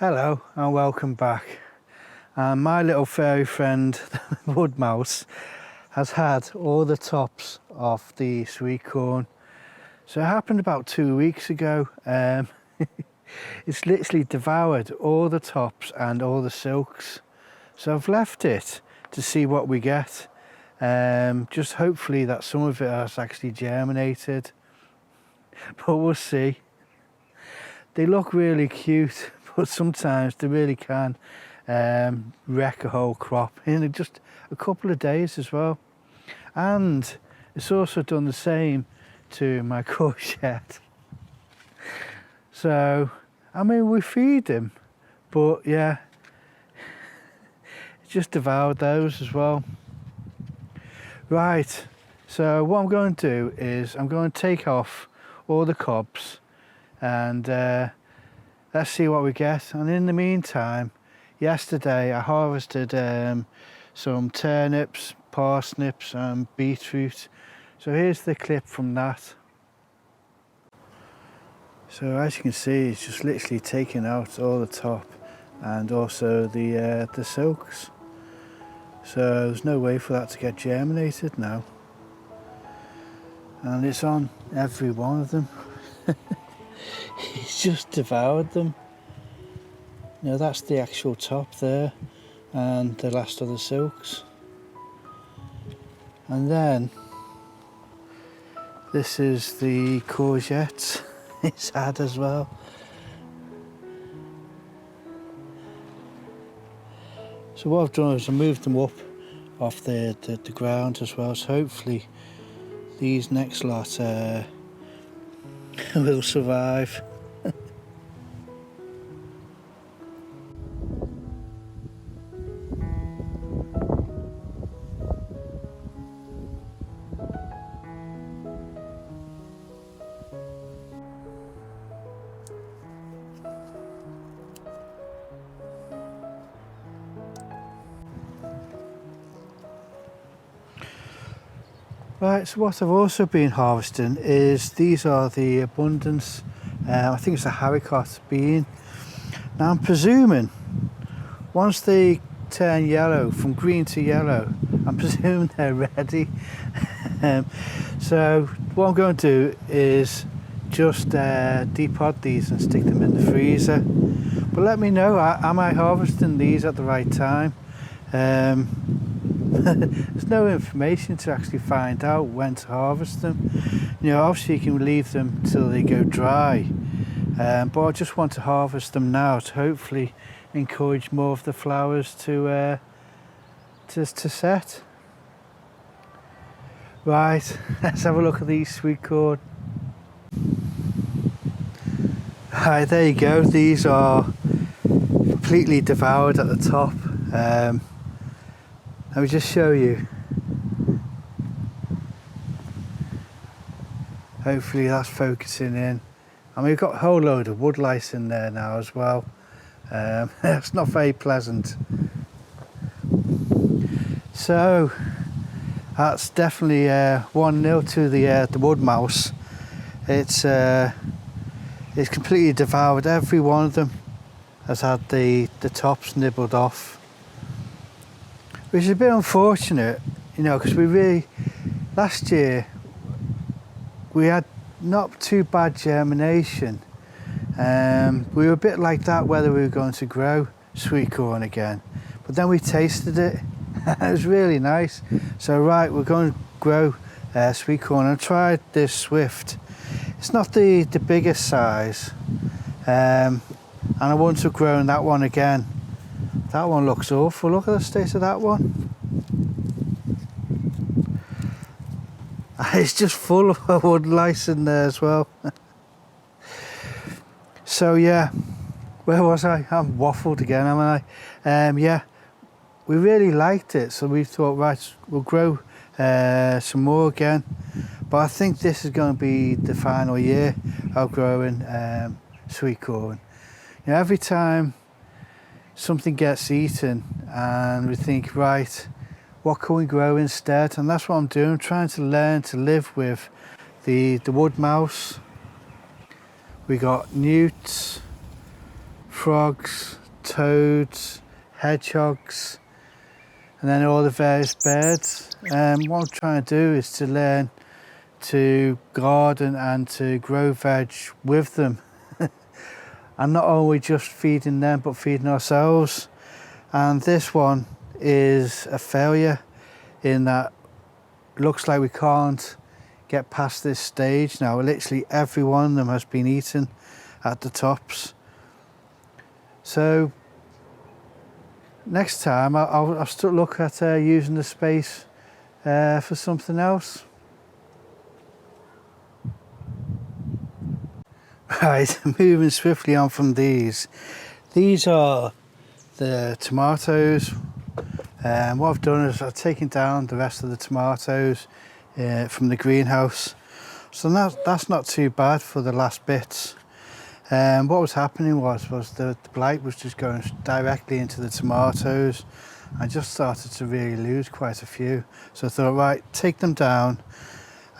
Hello and welcome back. My little furry friend, the wood mouse, has had all the tops off the sweet corn. So it happened about 2 weeks ago. It's literally devoured all the tops and all the silks. So I've left it to see what we get. Just hopefully that some of it has actually germinated. But we'll see. They look really cute, but sometimes they really can wreck a whole crop in just a couple of days as well. And it's also done the same to my courgette. So, I mean, we feed them, but yeah, it just devoured those as well. Right, so what I'm going to do is I'm going to take off all the cobs and let's see what we get. And in the meantime, yesterday I harvested some turnips, parsnips and beetroot. So here's the clip from that. So as you can see, it's just literally taking out all the top and also the silks. So there's no way for that to get germinated now. And it's on every one of them. He's just devoured them. You know, that's the actual top there and the last of the silks. And then this is the courgettes it's had as well. So what I've done is I moved them up off the ground as well, so hopefully these next lot will survive. Right, so what I've also been harvesting is these are the abundance, I think it's a haricot bean. Now I'm presuming once they turn yellow, from green to yellow, I'm presuming they're ready. So what I'm going to do is just depod these and stick them in the freezer. But let me know, am I harvesting these at the right time? There's no information to actually find out when to harvest them. You know, obviously you can leave them till they go dry, but I just want to harvest them now to hopefully encourage more of the flowers to set. Right, let's have a look at these sweet corn. Right, there you go. These are completely devoured at the top. Let me just show you. Hopefully that's focusing in. I mean, we've got a whole load of wood lice in there now as well. It's not very pleasant. So that's definitely 1-0 to the wood mouse. It's completely devoured. Every one of them has had the tops nibbled off, which is a bit unfortunate, you know, because last year we had not too bad germination. We were a bit like that whether we were going to grow sweet corn again, but then we tasted it and it was really nice. So right, we're going to grow sweet corn. I tried this Swift. It's not the biggest size, and I want to grow that one again. That one looks awful. Look at the state of that one. It's just full of wood lice in there as well. So yeah, where was I? I'm waffled again, haven't I? Yeah, we really liked it, so we thought, right, we'll grow some more again. But I think this is going to be the final year of growing sweet corn. You know, every time something gets eaten and we think, right, what can we grow instead? And that's what I'm doing. I'm trying to learn to live with the wood mouse. We got newts, frogs, toads, hedgehogs, and then all the various birds. What I'm trying to do is to learn to garden and to grow veg with them. And not only just feeding them, but feeding ourselves. And this one is a failure in that looks like we can't get past this stage now. Literally every one of them has been eaten at the tops. So next time I'll still look at using the space for something else. Right, moving swiftly on from these. These are the tomatoes. What I've done is I've taken down the rest of the tomatoes from the greenhouse. So that's not too bad for the last bits. What was happening was the blight was just going directly into the tomatoes. I just started to really lose quite a few. So I thought, right, take them down.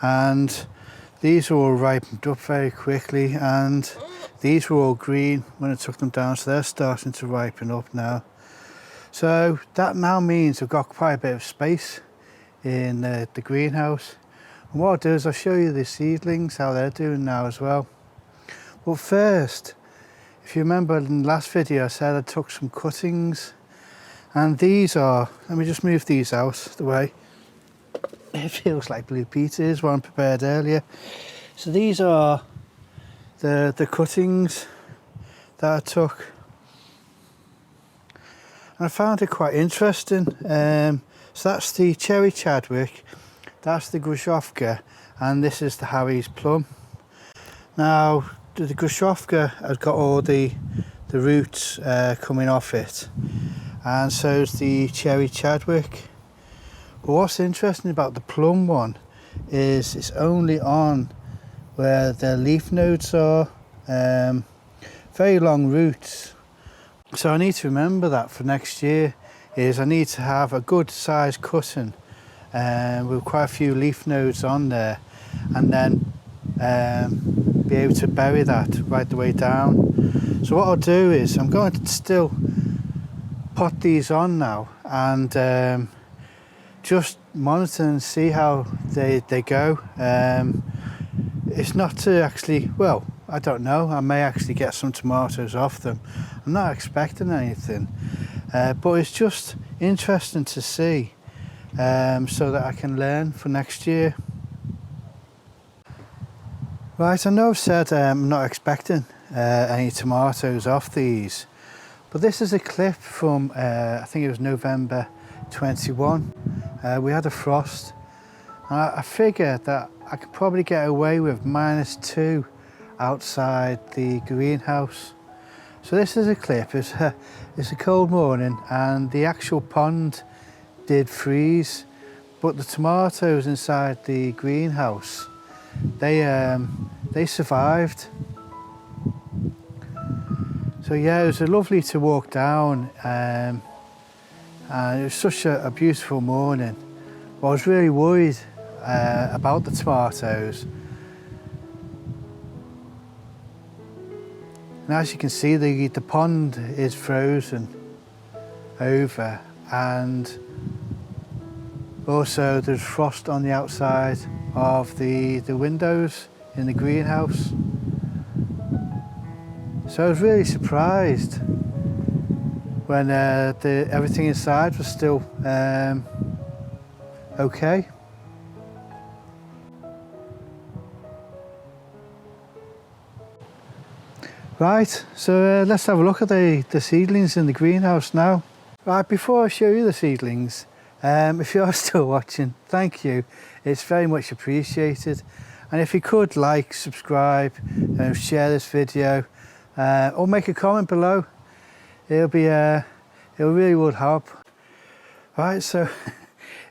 And these were all ripened up very quickly, and these were all green when I took them down, so they're starting to ripen up now. So that now means I've got quite a bit of space in the greenhouse. And what I'll do is I'll show you the seedlings, how they're doing now as well. But first, if you remember in the last video I said I took some cuttings, and these are, let me just move these out the way. It feels like blue Peter's, one prepared earlier. So these are the cuttings that I took. And I found it quite interesting. So that's the cherry Chadwick, that's the Grushovka, and this is the Harry's plum. Now the Grushovka has got all the roots coming off it, and so is the cherry Chadwick. But what's interesting about the plum one is it's only on where the leaf nodes are, very long roots. So I need to remember that for next year, is I need to have a good size cutting with quite a few leaf nodes on there, and then be able to bury that right the way down. So what I'll do is I'm going to still pot these on now and just monitor and see how they go. It's not to actually, well, I don't know, I may actually get some tomatoes off them. I'm not expecting anything, but it's just interesting to see so that I can learn for next year. Right, I know I've said I'm not expecting any tomatoes off these, but this is a clip from I think it was November 21. We had a frost. I figured that I could probably get away with -2 outside the greenhouse. So this is a clip. It's a cold morning and the actual pond did freeze, but the tomatoes inside the greenhouse, they survived. So yeah, it was lovely to walk down, and it was such a beautiful morning. But I was really worried about the tomatoes. And as you can see, the pond is frozen over, and also there's frost on the outside of the windows in the greenhouse. So I was really surprised when everything inside was still okay. Right, so let's have a look at the seedlings in the greenhouse now. Right, before I show you the seedlings, if you are still watching, thank you. It's very much appreciated. And if you could like, subscribe, share this video, or make a comment below, it really would help. Right, so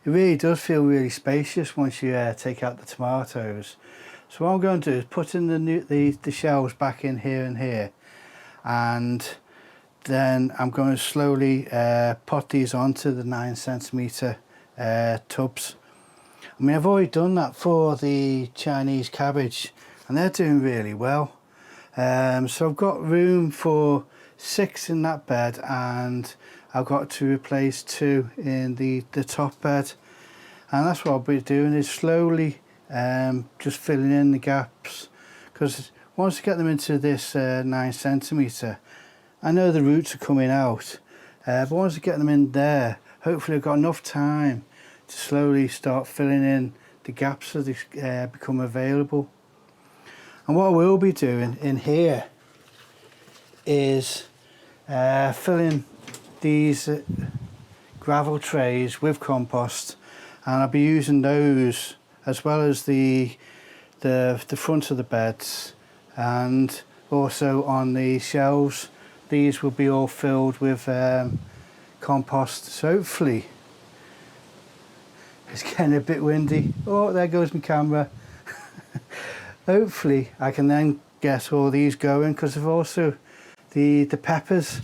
it really does feel really spacious once you take out the tomatoes. So what I'm going to do is put in the shelves back in here and here, and then I'm going to slowly pot these onto the 9cm tubs. I mean, I've already done that for the Chinese cabbage and they're doing really well. So I've got room for 6 in that bed, and I've got to replace 2 in the top bed. And that's what I'll be doing, is slowly just filling in the gaps, because once I get them into this 9 centimetre, I know the roots are coming out, but once I get them in there, hopefully I've got enough time to slowly start filling in the gaps as they become available. And what I will be doing in here is filling these gravel trays with compost, and I'll be using those as well as the front of the beds, and also on the shelves. These will be all filled with compost. So hopefully, it's getting a bit windy. Oh, there goes my camera. Hopefully I can then get all these going, because I've also the peppers,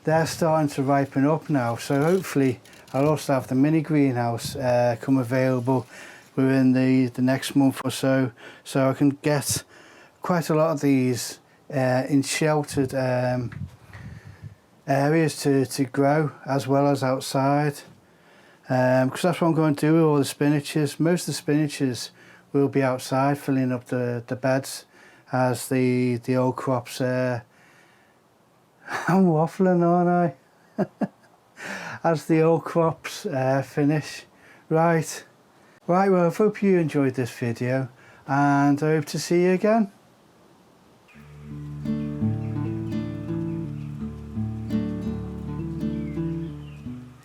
they're starting to ripen up now. So hopefully I'll also have the mini greenhouse come available within the next month or so, so I can get quite a lot of these in sheltered areas to grow, as well as outside, because that's what I'm going to do with all the spinaches. Most of the spinaches will be outside filling up the beds as the old crops. I'm waffling, aren't I? As the old crops finish. Right, well, I hope you enjoyed this video, and I hope to see you again.